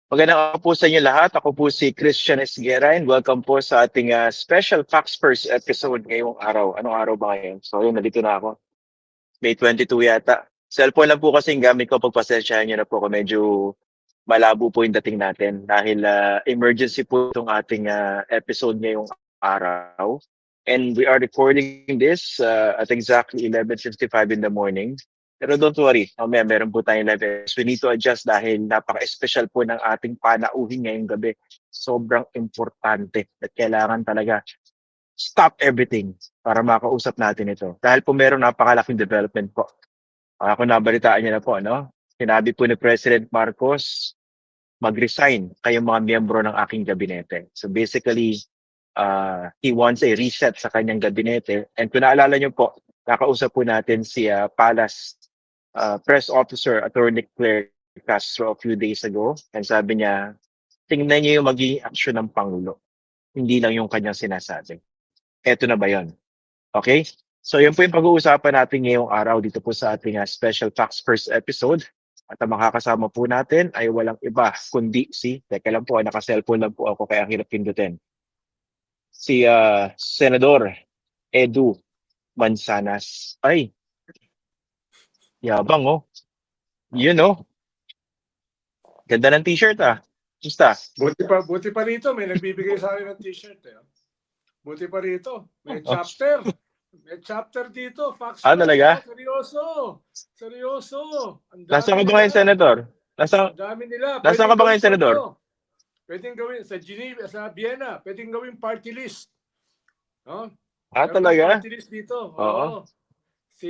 Magandang araw po sa inyo lahat. Ako po si Christian Esguera and welcome po sa ating special Facts First episode ngayong araw. Anong araw ba ngayon? So yun, nandito na ako. May 22 yata. Cellphone lang po kasi yung gamit ko. Pagpasensyahan nyo na po ako. Medyo malabo po yung dating natin dahil emergency po itong ating episode ngayong araw. And we are recording this at exactly 11:55 in the morning. Pero don't worry, mamaya meron po tayong live. We need to adjust dahil napaka-special po ng ating panauhin ngayong gabi. Sobrang importante at kailangan talaga stop everything para makausap natin ito. Dahil po meron napakalaking development po. Kung nabalitaan niyo na po, no? Sinabi po ni President Marcos, mag-resign kayong mga miyembro ng aking gabinete. So basically, he wants a reset sa kanyang gabinete. And kung naalala niyo po, nakausap po natin si Palace Press Officer Attorney Claire Castro a few days ago. And sabi niya, tingnan niyo yung magiging aksyon ng Pangulo. Hindi lang yung kanyang sinasabi. Eto na ba yun? Okay? So yun po yung pag-uusapan natin ngayong araw dito po sa ating Special Facts First episode. At ang makakasama po natin ay walang iba kundi teka lang po, naka-cellphone lang po ako kaya ang hirap pindutin. Si Senador Edu Manzanas. Ay, yabang oh. Yun oh. Ganda ng t-shirt ah. Basta. Buti pa rito, may nagbibigay sa akin ng t-shirt. Eh. Buti pa rito, may chapter. May chapter dito. Facts talaga? Seryoso. Nasaan ka ba ngayon, Senator? Ang dami nila. Nasaan ka ba ngayon, Senador? Pwedeng gawin sa Geneva, sa Vienna. Pwedeng gawin party list. No? Talaga? Party list dito. Oo. Si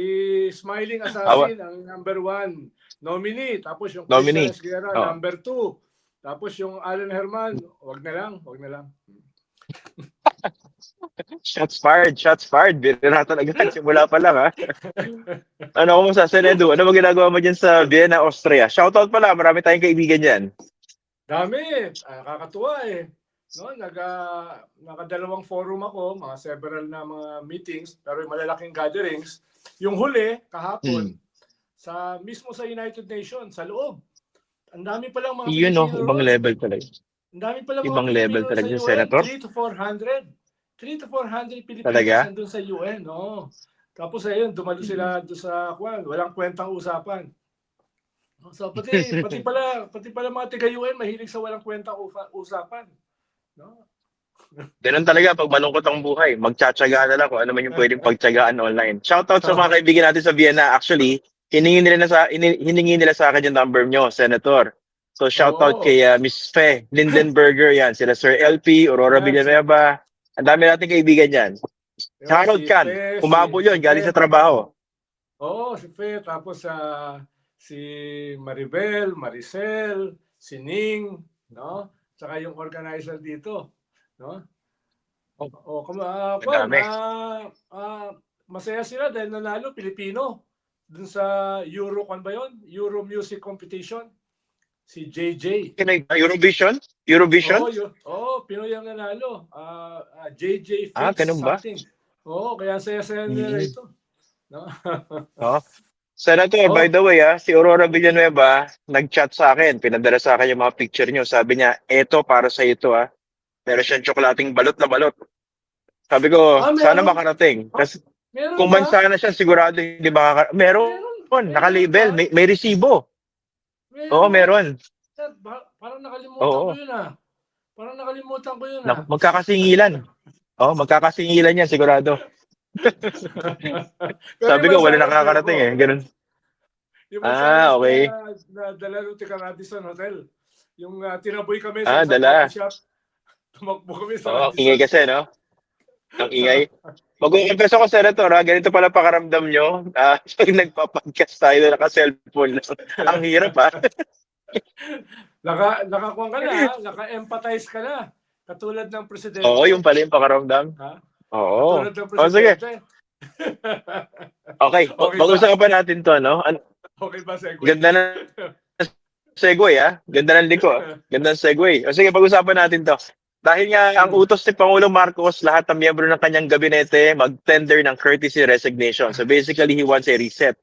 Smiling Assassin ang number 1 nominee. Tapos yung Nominee. Christian Esguera, number 2. Tapos yung Alan Herman, wag na lang. Shots fired. Bira talaga. Simula pa lang, ha? Ano ko mo sa Senedu? Ano ba ginagawa mo dyan sa Vienna, Austria? Shoutout pala. Marami tayong kaibigan dyan. Dami. Kakatuwa eh. No, nakadalawang forum ako, mga several na mga meetings, pero yung malalaking gatherings. Yung huli, kahapon, mismo sa United Nations, sa loob. Ang dami palang mga Yun, no? Pilipino Ibang ron. level talaga. Ang dami palang mga Ibang level Pilipino talaga sa yung UN, Senator. 3 to 400. 3 to 400 Pilipinos Talaga? nandun sa UN, no? Tapos ayun, dumalo sila doon sa walang kwentang usapan. So pati pala mga taga-UN mahilig sa walang kwentang usapan. No? Ganun talaga pag malungkot ang buhay. Magtsatsaga na lang kung ano man yung pwedeng pagtsagaan online. Shoutout sa mga kaibigan natin sa Vienna. Actually, hiningi nila sa akin yung number nyo, Senator. So shoutout kay Miss Fe Lindenberger yan. Sila Sir LP, Aurora Villanueva. Ang dami nating kaibigan yan. Harold Can, umabol yun, galing sa trabaho. Oo, si Fe. Tapos si Maribel, Maricel, si Ning, no? Tsaka yung organizer dito, no? Masaya sila dahil nanalo Pilipino dun sa Euro Music Competition. Si JJ. Eurovision? Pinoy ang nanalo. JJ Fix ganun ba? something. Kaya saya-saya nila ito. No? Senator, by the way, si Aurora Villanueva, nag-chat sa akin, pinadala sa akin yung mga picture niyo. Sabi niya, eto para sa ito Meron siyang tsokolating balot na balot. Sabi ko, sana makarating. Kasi kung bansa na siya, sigurado hindi makakarating. Meron, naka-label, may resibo. Meron. Parang nakalimutan ko yun Magkakasingilan. Magkakasingilan yan, sigurado. Sabi ko, wala nakakarating eh. Ganun. Yung okay. Na dala ng Tika Radisson Hotel. Yung tinaboy kami sa dala. coffee shop. Tumakbo kami sa Radisson. Ingay kasi, no? Ang ingay. Mag-uumpeso ko, Senator, ganito pala pakaramdam nyo. Pag nagpa-podcast tayo, naka-cellphone lang. Ang hirap, Nakakuha ka na, naka-empathize ka na. Katulad ng presidente. Yung pala yung pakaramdam. Katulad ng presidente. Sige. Okay, mag-usapan natin to, no? Okay ba, segue? Ganda na segue, Ganda ng liko. Ganda ng segue. Sige, pag-usapan natin to. Dahil nga ang utos ni Pangulong Marcos, lahat ng miyembro ng kanyang gabinete mag-tender ng courtesy resignation. So basically, he wants a reset.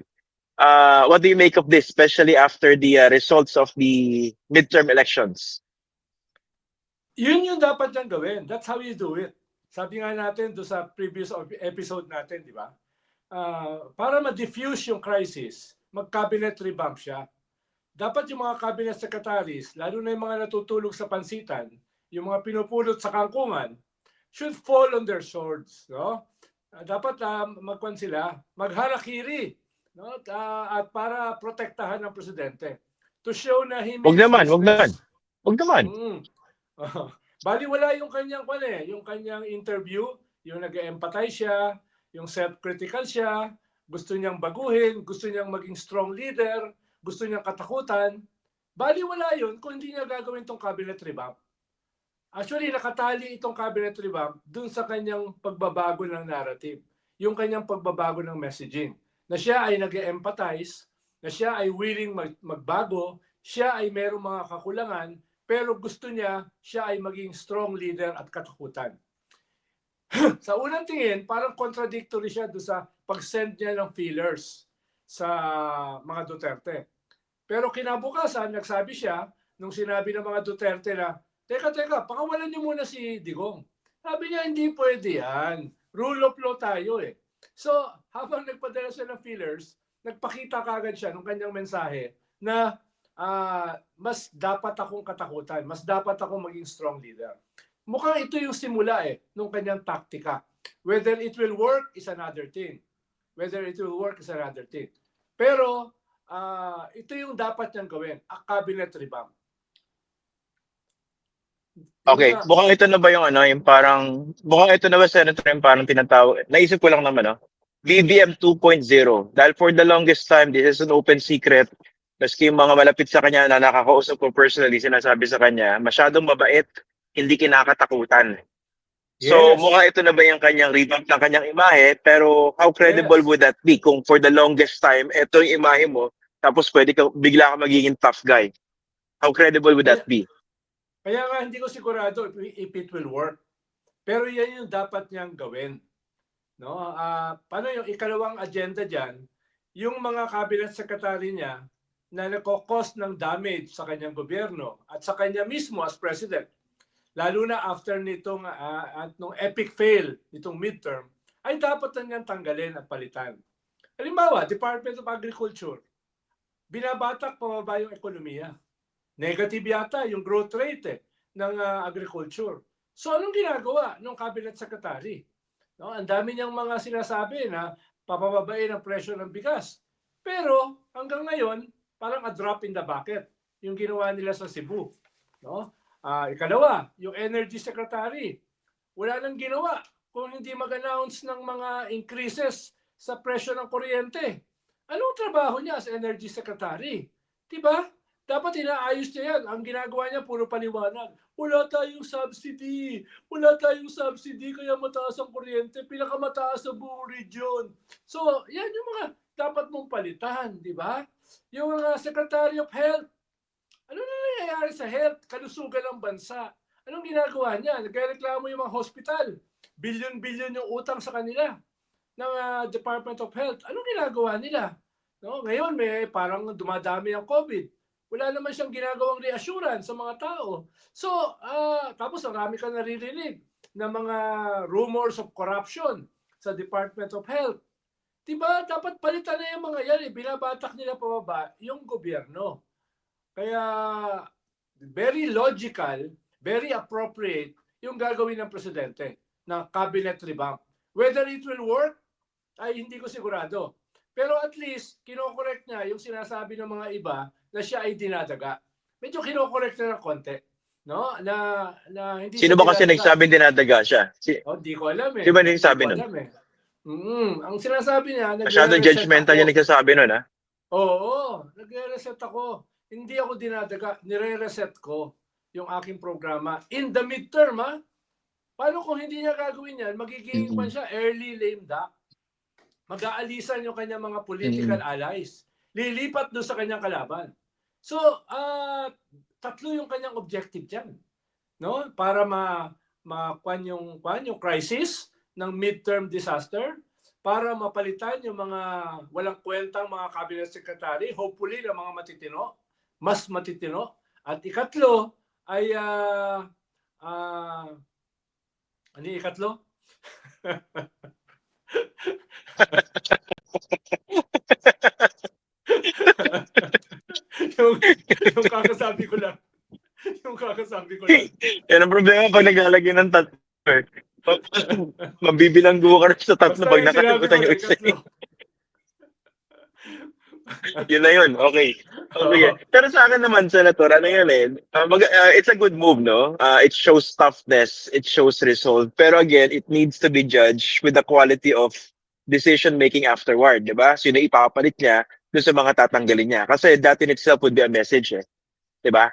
What do you make of this, especially after the results of the midterm elections? Yun yung dapat niyang gawin. That's how you do it. Sabi nga natin do sa previous episode natin, di ba? Para ma-diffuse yung crisis, mag-cabinet revamp siya. Dapat yung mga cabinet secretaries, lalo na yung mga natutulog sa pansitan, yung mga pinupulot sa kangkungan, should fall on their swords. No? Dapat magkwan sila, magharakiri, no? At para protektahan ng presidente. To show na he Wag means naman, wag naman. business. Wag naman. Baliwala yung kanyang yung kanyang interview, yung nag-empathize siya, yung self-critical siya, gusto niyang baguhin, gusto niyang maging strong leader, gusto niyang katakutan. Baliwala yun kung hindi niya gagawin tong cabinet revamp. Actually, nakatali itong cabinet revamp dun sa kanyang pagbabago ng narrative, yung kanyang pagbabago ng messaging, na siya ay nag-empathize, na siya ay willing magbago, siya ay merong mga kakulangan, pero gusto niya, siya ay maging strong leader at katakutan. Sa unang tingin, parang contradictory siya doon sa pag-send niya ng feelers sa mga Duterte. Pero kinabukasan, nagsabi siya, nung sinabi ng mga Duterte na, teka, pakawalan niyo muna si Digong. Sabi niya, hindi pwede yan. Rule of law tayo eh. So, habang nagpadala siya ng feelers, nagpakita kagad siya ng kanyang mensahe na mas dapat akong katakutan, mas dapat akong maging strong leader. Mukhang ito yung simula nung kanyang taktika. Whether it will work is another thing. Pero ito yung dapat niyang gawin, a cabinet revamp. Okay, mukhang ito na ba yung mukhang ito na ba, Senator, yung parang tinatawag, naisip ko lang naman, BBM 2.0. Dahil for the longest time, this is an open secret. Maski yung mga malapit sa kanya na nakakausap ko personally, sinasabi sa kanya, masyadong mabait, hindi kinakatakutan. So, mukhang ito na ba yung kanyang revamp ng kanyang imahe, pero how credible would that be kung for the longest time, ito yung imahe mo, tapos bigla ka magiging tough guy? How credible would that be? Kaya nga hindi ko sigurado if it will work. Pero yan yung dapat niyang gawin. No? Paano yung ikalawang agenda dyan? Yung mga cabinet secretary niya na nagkakos ng damage sa kanyang gobyerno at sa kanya mismo as president, lalo na after nitong epic fail, nitong midterm, ay dapat na niyang tanggalin at palitan. Halimbawa, Department of Agriculture, binabatak pababa yung ekonomiya. Negative yata yung growth rate ng agriculture. So anong ginagawa ng cabinet secretary? No, ang dami niyang mga sinasabi na papababain ang presyo ng bigas. Pero hanggang ngayon, parang a drop in the bucket yung ginawa nila sa Cebu. No? Ikalawa, yung energy secretary, wala nang ginawa kung hindi mag-announce ng mga increases sa presyo ng kuryente. Anong trabaho niya as energy secretary? Diba? Dapat inaayos niya yan. Ang ginagawa niya, puro paliwanag. Wala tayong subsidy. Kaya mataas ang kuryente. Pinakamataas sa buong region. So, yan yung mga dapat mong palitan, di ba? Yung Secretary of Health. Ano na nangyayari sa health? Kalusugan ng bansa. Anong ginagawa niya? Nagreklamo yung mga hospital. Bilyon-bilyon yung utang sa kanila ng Department of Health. Anong ginagawa nila? No? Ngayon, may parang dumadami ang COVID. Wala naman siyang ginagawang reassurance sa mga tao. So, tapos marami kang naririnig na mga rumors of corruption sa Department of Health. Diba? Dapat palitan na yung mga yan. Binabatak nila pababa yung gobyerno. Kaya, very logical, very appropriate yung gagawin ng presidente na cabinet revamp. Whether it will work, ay hindi ko sigurado. Pero at least, kinokorek niya yung sinasabi ng mga iba na siya ay dinadaga. Medyo kinokorek na ng konti. No? Na hindi Sino ba kasi nagsabing dinadaga siya? Hindi ko alam eh. Sino ba nagsabi nun? Ang sinasabi niya, masyadong judgmental yung nagsasabi nun, ha? Oo, nagre-reset ako. Hindi ako dinadaga, nire-reset ko yung aking programa. In the midterm, ha? Paano kung hindi niya gagawin yan, magiging siya early lame duck. Mag-aalisan yung kanyang mga political allies. Lilipat doon sa kanyang kalaban. So, tatlo yung kanyang objective dyan. No? Para ma-kwan yung crisis ng midterm disaster, para mapalitan yung mga walang kwentang mga cabinet secretary, hopefully ng mga matitino, mas matitino. At ikatlo ay ano yung ikatlo? yung, yung kakasabi ko lang. Yung kakasabi ko lang. Yan ang problema pag naglalagay ng tatlo. Eh. Mabibilanggo ka rin sa tatlo Basta pag yung sinabi ko nakalimutan na yung isa. ikatlo. Yun na yun. Okay. Okay. Oo. Pero sa akin naman, Senator, ano yun eh? It's a good move, no? It shows toughness. It shows resolve. Pero again, it needs to be judged with the quality of decision making afterward, di ba? Sino ipapalit niya dun sa mga tatanggalin niya. Kasi that in itself would be a message, eh. Di ba?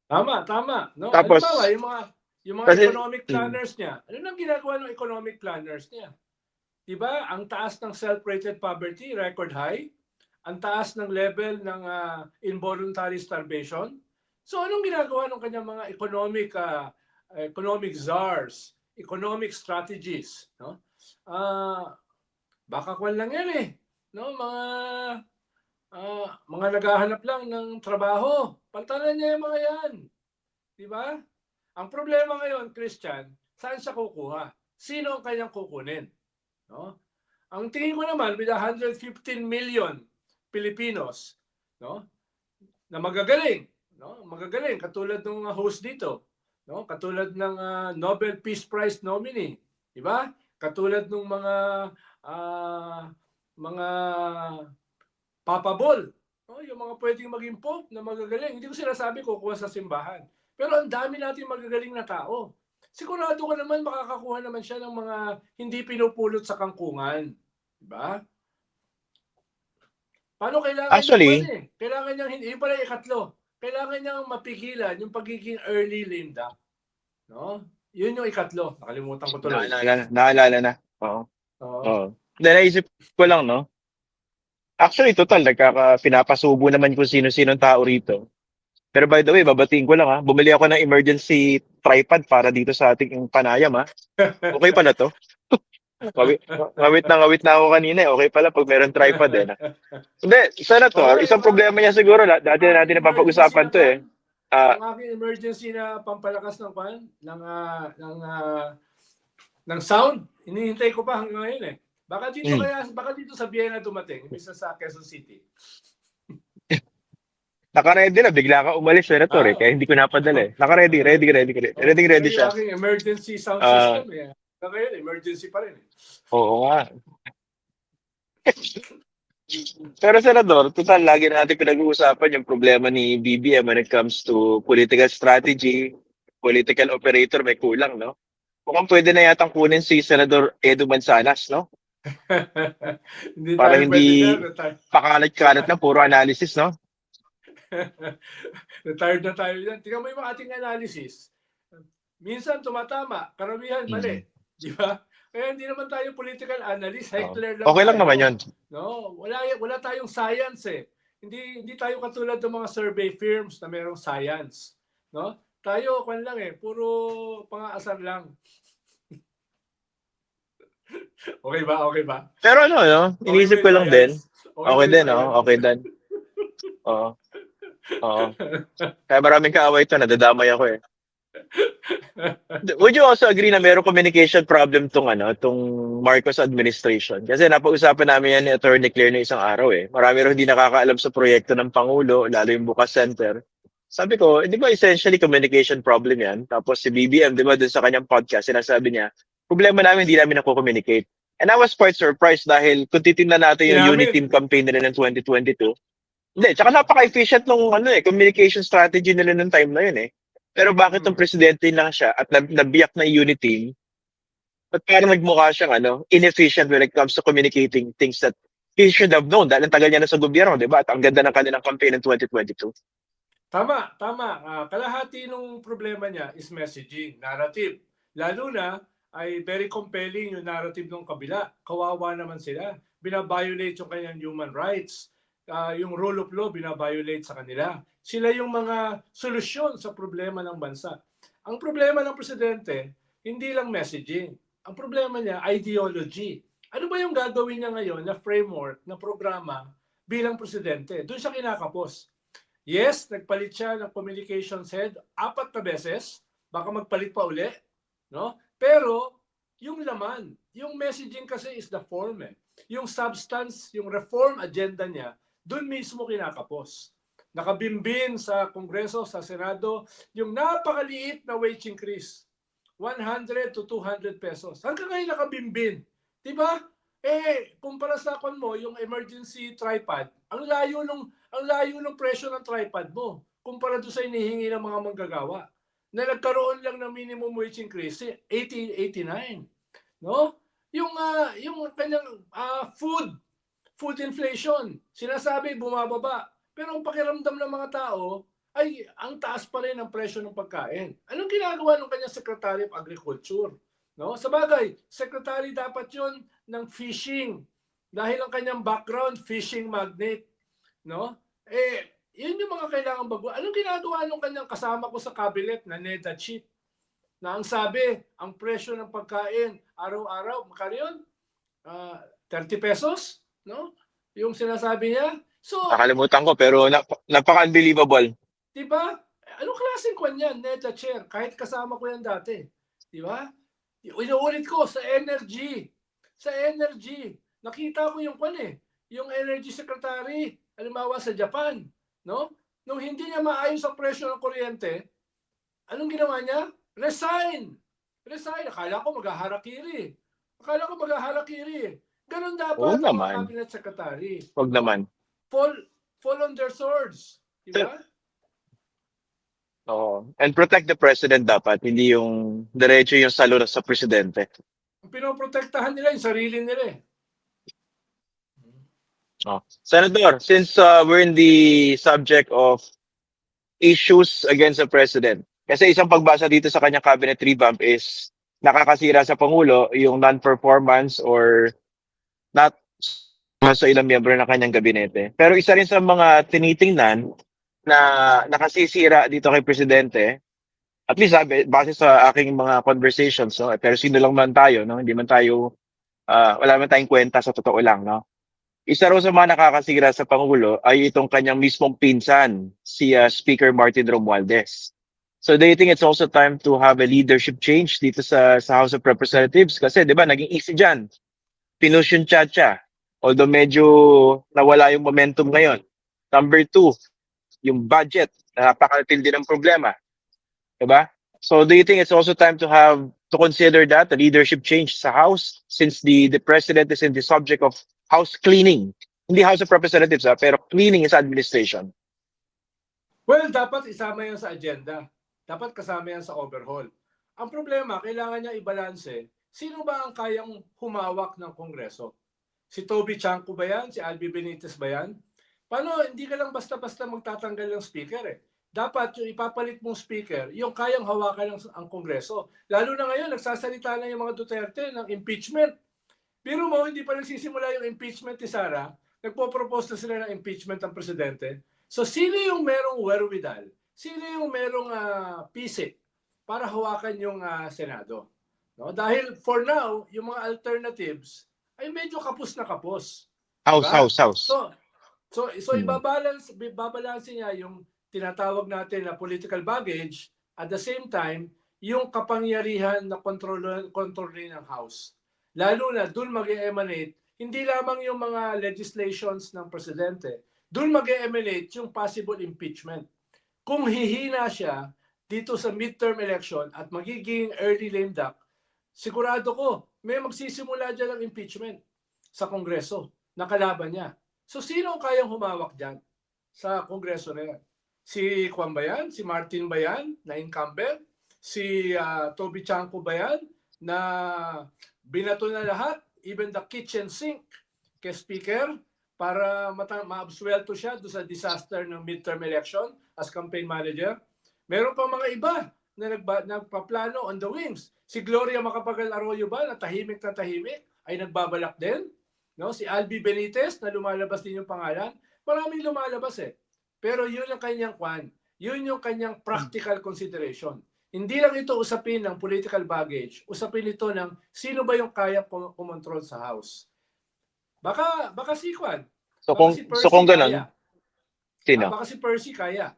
Tama, tama. No? Halimbawa, Tapos, yung mga kasi, economic planners niya, ano nang ginagawa ng economic planners niya? Diba? Ang taas ng self-rated poverty, record high. Ang taas ng level ng involuntary starvation. So anong ginagawa ng kanyang mga economic czars, economic strategies, no? Baka kwan lang yan eh, no? Mga naghahanap lang ng trabaho. Pantalan niya yung mga yan. Di ba? Ang problema ngayon, Christian, saan siya kukuha? Sino ang kanyang kukunin? No? Ang tingin ko naman, with 115 million Filipinos, no, na magagaling, no, magagaling katulad ng host dito, no, katulad ng Nobel Peace Prize nominee, di ba? Katulad ng mga papabol, no, yung mga pwedeng maging pope na magagaling. Hindi ko sinasabi kukuha sa simbahan. Pero ang dami natin magagaling na tao. Sigurado ko naman makakakuha naman siya ng mga hindi pinupulot sa kangkungan. Diba? Paano kailangan niyang actually, kailangan niyang, hindi, yun pala yung ikatlo, kailangan niyang mapigilan yung pagiging early lame duck. No? Yun yung ikatlo. Nakalimutan ko tuloy. naalala na. Oo. Oo. Oo. Then naisip ko lang, no? Actually, total, pinapasubo naman kung sino-sino tao rito. Pero by the way, babatiin ko lang ha. Bumili ako ng emergency tripod para dito sa ating panayam ha. Okay pala to. Ngawit na ako kanina eh. Okay pala pag meron tripod eh. Hindi, Oo, Senator, isang problema niya siguro, dati na natin emergency napapag-usapan na to eh. kwan, Ah, yung aking emergency na pampalakas ng kwan, ng sound, hinihintay ko pa hanggang ngayon eh. mm. Baka dito sa Vienna dumating, imbis na sa Quezon City. Naka-ready na, bigla ka umalis, Senator eh. Ah, Kaya hindi ko napadala eh. Naka-ready, ready yung siya. aking emergency sound Ah, system eh. Ngayon, emergency pa rin eh. oo nga. Pero Senador, total, lagi natin pinag-uusapan yung problema ni BBM when it comes to political strategy, political operator, may kulang, no? Mukhang pwede na yatang kunin si Senador Edu Manzanas, no? Hindi Para tayo pwede hindi dyan. pakalat-kalat na, puro analysis, no? Retired na tayo dyan. Tingnan mo yung ating analysis. Minsan tumatama, karamihan mali. Mm. Di ba? Kaya hindi naman tayo political analyst, Oh. heckler lang Okay lang naman tayo. yun. No, wala tayong science eh. Hindi tayo katulad ng mga survey firms na merong science, no? Tayo kwan lang eh, puro pang-aasar lang. Okay ba? Okay ba? Pero ano, no? Okay ba Inisip ko yung lang din. science? Okay ba Okay yung din, no? science? Okay din. Oo. Oo. Kaya maraming kaaway ito, nadadamay ako eh. Would you also agree na mayroong communication problem tong Marcos administration? Kasi napag-usapan namin yan ni Attorney Claire na isang araw eh. Marami rin hindi nakakaalam sa proyekto ng Pangulo, lalo yung Bukas Center. Sabi ko, hindi ba essentially communication problem yan? Tapos si BBM, di ba dun sa kanyang podcast, sinasabi niya, problema namin, hindi namin nako-communicate. And I was quite surprised dahil kung titingnan natin yung Inamin. Uniteam campaign nila ng 2022, hindi, tsaka napaka-efficient nung communication strategy nila nung time na yun eh. Pero bakit yung presidente lang siya at nabiyak na unit team, at parang nagmukha siyang inefficient when it comes to communicating things that he should have known dahil ang tagal niya na sa gobyerno, di ba? At ang ganda ng kanilang campaign ng 2022. Tama, tama. Kalahati ng problema niya is messaging, narrative. Lalo na ay very compelling yung narrative ng kabila. Kawawa naman sila. Binabiolate yung kanyang human rights. Yung rule of law, binabiolate sa kanila. Sila yung mga solusyon sa problema ng bansa. Ang problema ng presidente, hindi lang messaging. Ang problema niya, ideology. Ano ba yung gagawin niya ngayon na framework, na programa bilang presidente? Doon siya kinakapos. Yes, nagpalit siya ng communications head 4 na beses. baka magpalit pa uli, no? Pero yung laman, yung messaging kasi is the form eh. Yung substance, yung reform agenda niya, doon mismo kinakapos. Nakabimbin sa Kongreso, sa Senado, yung napakaliit na wage increase. 100 to 200 pesos. Hanggang ngayon nakabimbin. Di ba? Kumpara sa mo, yung emergency tripod, ang layo ng presyo ng tripod mo kumpara doon sa inihingi ng mga manggagawa na nagkaroon lang ng minimum wage increase 89, no? Yung kanyang food inflation, sinasabi bumababa. Pero ang pakiramdam ng mga tao ay ang taas pa rin ang presyo ng pagkain. Anong ginagawa ng kanyang Secretary of Agriculture? No? Sa bagay, secretary dapat 'yon ng fishing dahil ang kanyang background fishing magnate, no? Yun yung mga kailangan bago. Anong ginagawa ng kanyang kasama ko sa cabinet na NEDA chief? Na ang sabi, ang presyo ng pagkain araw-araw, magkano yun? 30 pesos, no? Yung sinasabi niya. So, Nakalimutan ko pero napaka-unbelievable. di ba? Anong klaseng kwan yan, NEDA chair? Kahit kasama ko yan dati. Di ba? Inuulit ko, sa energy. Sa energy. Nakita ko yung kwan eh. Yung energy secretary, halimbawa sa Japan. No? Nung hindi niya maayos ang presyo ng kuryente, anong ginawa niya? Resign! Resign. Akala ko maghaharakiri. Ganon dapat Oo ang mga naman. cabinet secretary. Wag no? naman. Fall on their swords. Di ba? Oo. And protect the president dapat, hindi yung diretso yung salo sa presidente. Ang pinoprotektahan nila yung sarili nila eh. Oh. Senator, since we're in the subject of issues against the president, kasi isang pagbasa dito sa kanyang cabinet revamp is nakakasira sa Pangulo yung non-performance or not sa ilang miyembro ng kanyang gabinete. Pero isa rin sa mga tinitingnan na nakasisira dito kay Presidente, at least base sa aking mga conversations, no? Pero sino lang man tayo, no? Hindi man tayo, wala man tayong kwenta sa totoo lang, no? Isa raw sa mga nakakasira sa Pangulo ay itong kanyang mismong pinsan, si Speaker Martin Romualdez. So do you think it's also time to have a leadership change dito sa House of Representatives? Kasi di ba, naging easy dyan. Pinush yung Chacha. Although medyo nawala yung momentum ngayon. Number 2, yung budget. Napakatindi ng problema. Diba? So do you think it's also time to consider that, the leadership change sa House, since the President is in the subject of House cleaning? Hindi House of Representatives, pero cleaning is administration. Well, dapat isama yan sa agenda. Dapat kasama yan sa overhaul. Ang problema, kailangan niya ibalanse, sino ba ang kayang humawak ng Kongreso? Si Toby Chanco ba yan? Si Albi Benitez ba yan? Paano, hindi ka lang basta-basta magtatanggal ng speaker eh. Dapat yung ipapalit mong speaker, yung kayang hawakan ang Kongreso. Lalo na ngayon, nagsasalita na yung mga Duterte ng impeachment. Pero mo, hindi pa nagsisimula yung impeachment ni Sara, nagpo-propose na sila ng impeachment ng presidente. So, sino yung merong wherewithal? Sino yung merong pisik para hawakan yung Senado? No? Dahil for now, yung mga alternatives ay medyo kapos na kapos. House. So ibabalance niya yung tinatawag natin na political baggage, at the same time, yung kapangyarihan na kontrolin ng House. Lalo na doon mag-emanate, hindi lamang yung mga legislations ng presidente, doon mag-emanate yung possible impeachment. Kung hihina siya dito sa midterm election at magiging early lame duck, sigurado ko, may magsisimula dyan ng impeachment sa Kongreso na kalaban niya. So sino ang kayang humawak dyan sa Kongreso na yan? Si Juan ba yan? Si Martin ba yan na incumbent? Si Toby Chanco ba yan na binato na lahat, even the kitchen sink kay Speaker para ma-absuelto siya doon sa disaster ng midterm election as campaign manager? Meron pa mga iba na nagpaplano on the wings. Si Gloria Macapagal Arroyo ba na tahimik ay nagbabalak din? No? Si Albi Benitez na lumalabas din yung pangalan. Maraming lumalabas eh. Pero yun yung kanyang yun yung kanyang practical consideration. Hindi lang ito usapin ng political baggage, usapin ito ng sino ba yung kaya kumontrol sa House. Baka si Kwan. So Baka kung ganun, kaya. sino? Baka si Percy kaya.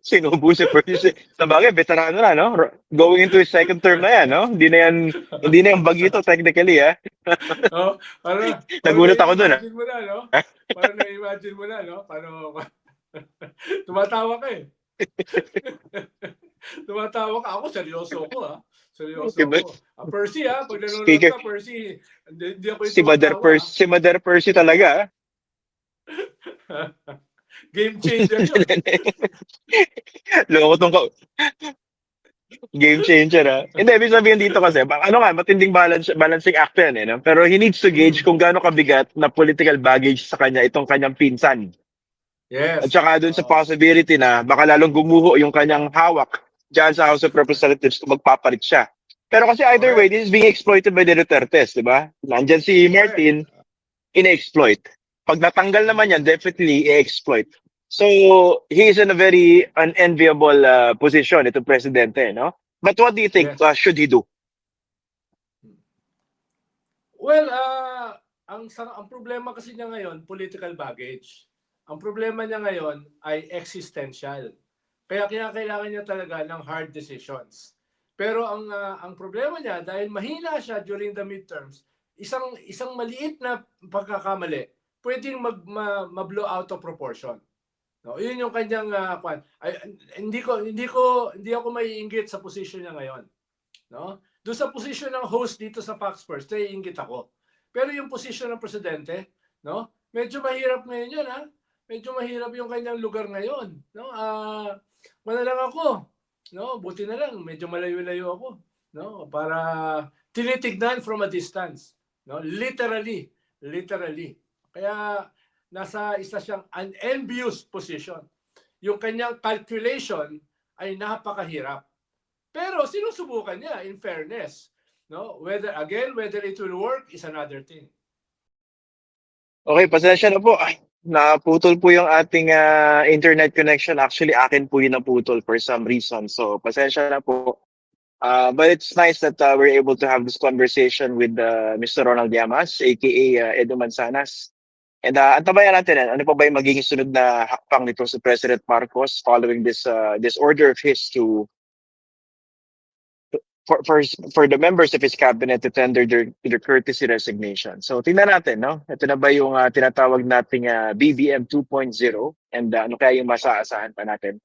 Sinubo si Percy. Sabagay, veterano na, no? Going into his second term na yan, no? Hindi na yan bagito technically, ah. Oh, para Nagulat ako dun, ah. na-imagine mo na, no? Para na-imagine mo na, no? Paano, tumatawa ka eh. Tumatawa ka. Ako, seryoso ko, ha? Seryoso Diba? ko. Percy, ha? Pag nanonood Speaker, ka, Percy, hindi ako yung si Mother tumatawa, Percy, si Mother Percy talaga, ah. Game changer yun. Loko tong game changer, ah. Hindi, ibig sabihin dito kasi, ano nga, matinding balancing act yan, eh, no? Pero he needs to gauge kung gaano kabigat na political baggage sa kanya itong kanyang pinsan. At Yes. saka dun sa possibility na baka lalong gumuho yung kanyang hawak dyan sa House of Representatives kung magpapalit siya. Pero kasi either way, Correct. this is being exploited by the Dutertes, di ba? Nandyan si Correct. Martin, ina-exploit. Pag natanggal naman yan, definitely i-exploit. So, he is in a very unenviable position, itong presidente, no? But what do you think Yes. should he do? Well, ang problema kasi niya ngayon, political baggage. Ang problema niya ngayon ay existential. Kaya kailangan niya talaga ng hard decisions. Pero ang problema niya, dahil mahina siya during the midterms, isang maliit na pagkakamali, pwedeng ma-blow out of proportion. No, yun yung kanyang hindi ako maiinggit sa position niya ngayon. No? Doon sa position ng host dito sa Fox First, naiinggit ako. Pero yung position ng presidente, no? Medyo mahirap ngayon yun, ha? Medyo mahirap yung kanyang lugar ngayon, no? Wala lang ako, no? Buti na lang, medyo malayo-layo ako, no? Para tinitignan from a distance, no? Literally. Kaya nasa isa siyang unenvious position. Yung kanyang calculation ay napakahirap. Pero sinusubukan niya, in fairness. No? Whether it will work is another thing. Okay, pasensya na po. Ay, naputol po yung ating internet connection. Actually, akin po yung naputol for some reason. So, pasensya na po. But it's nice that we're able to have this conversation with Mr. Ronald Llamas, aka Edu Manzanas. And antabayan natin, ano pa ba yung magiging sunod na hakbang nito si President Marcos following this order of his to for the members of his cabinet to tender their courtesy resignation. So tingnan natin, no? Ito na ba yung tinatawag nating BBM 2.0 and ano kaya yung masaasahan pa natin?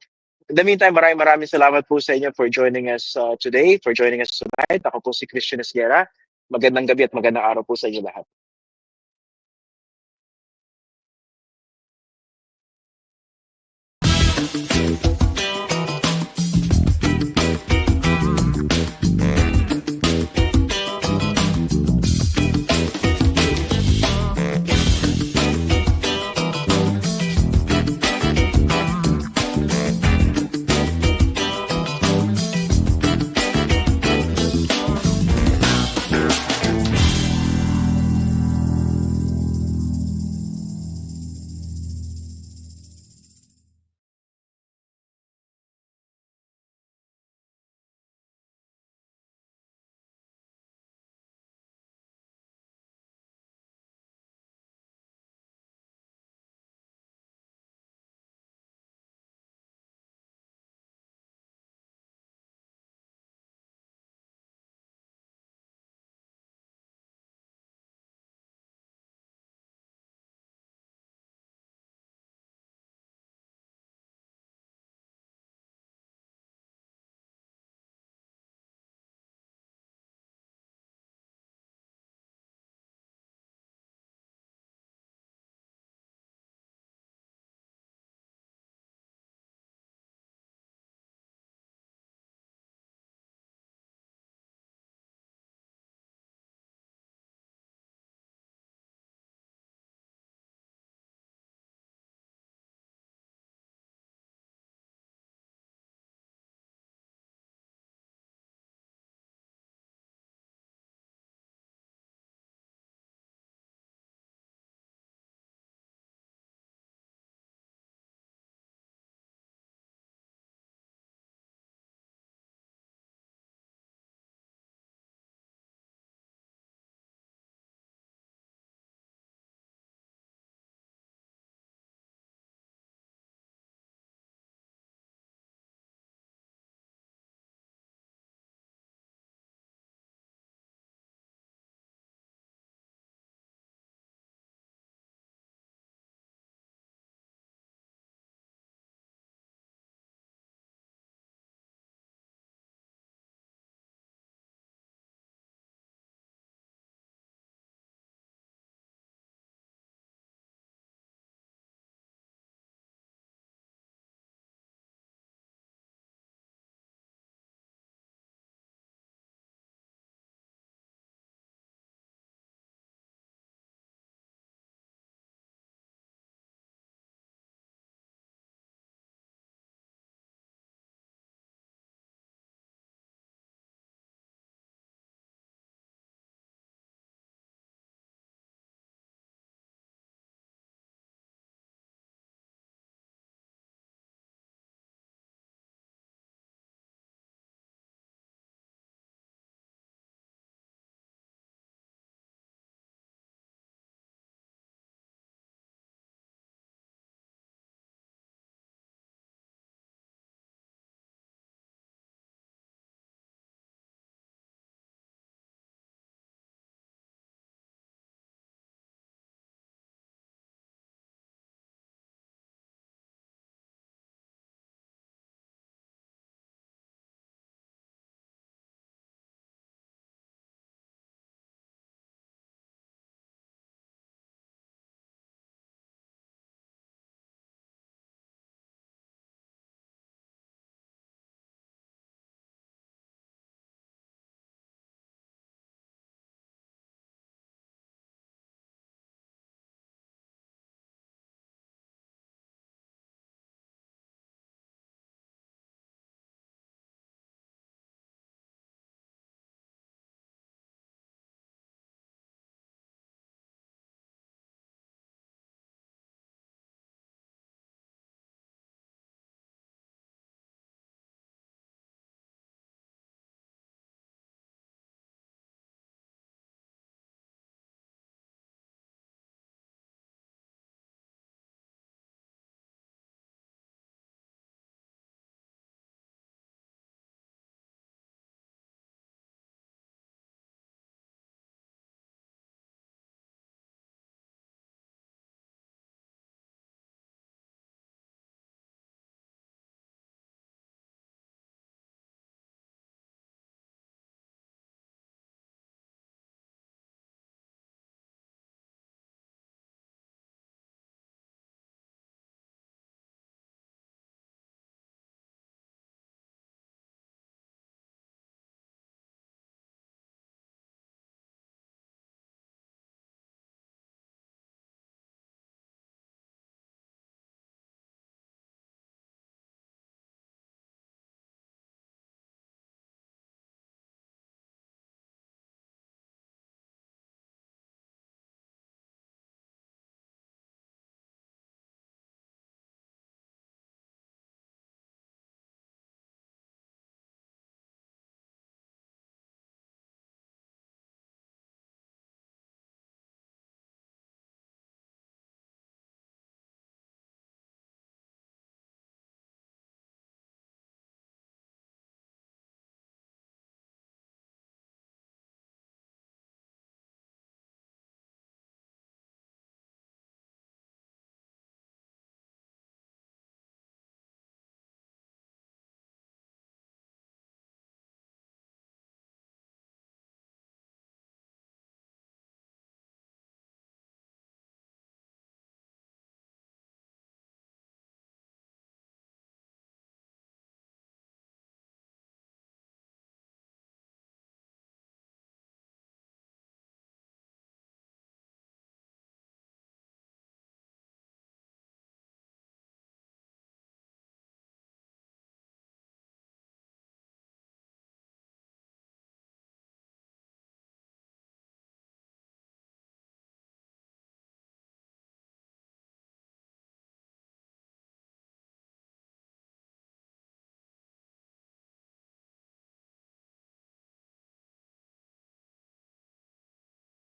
In the meantime, maraming salamat po sa inyo for joining us today, for joining us tonight. Ako po si Christian Esguerra. Magandang gabi at magandang araw po sa inyo lahat.